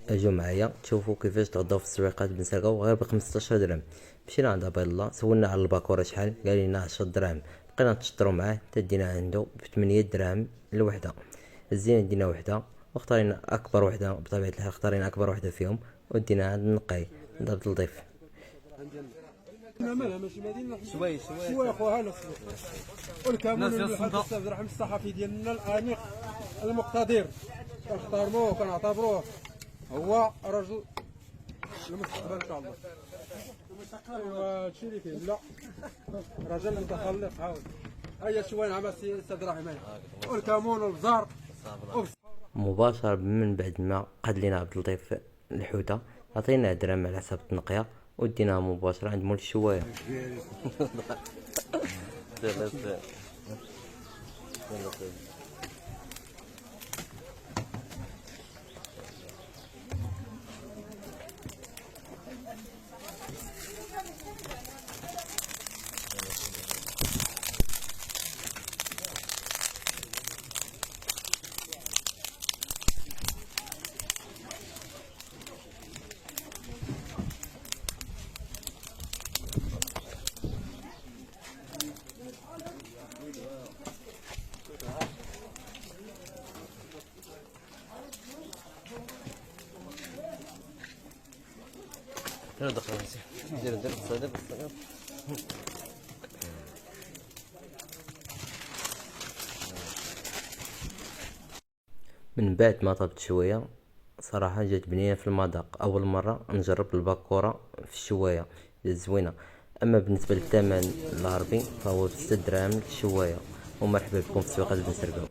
اجو معايا تشوفوا كيفاش تغداو في السويقات بن سرقاو غير ب15 درهم. مشينا عند عبد الله سولنا على الباكوره شحال، قال لنا 10 دراهم. بقينا نتشطروا معاه تدينا عنده ب8 دراهم الوحده. هزينا دينا وحده واختارينا اكبر وحده، بطبيعه الحال اختارينا اكبر وحده فيهم ودينا عند النقاي عند عبد اللطيف. مالها ماشي مدينة شوي اخوها نص والكامل الحاج عبد الرحمن الصحفي ديالنا الانيق المقتدر كنحترموه وكنعتبروه هو رجل المستقبل ان شاء الله. ايوا هادشي اللي كاين. لا رجل متخلق عاود هيا شوي مع السي عبد الرحمن والكمون والبزار مباشرة من بعد ما قاد لينا عبد اللطيف الحوتة عطينا درهم على حساب التنقية وديناها مباشرة عند مول الشواية. من بعد ما طبت شوية صراحة جات بنينة في المذاق، أول مرة نجرب الباكورة في الشواية، جات زوينة. أما بالنسبة للثمن العربي فهو ب6 دراهم الشواية. ومرحبا بكم في سويقة بن سرقاو.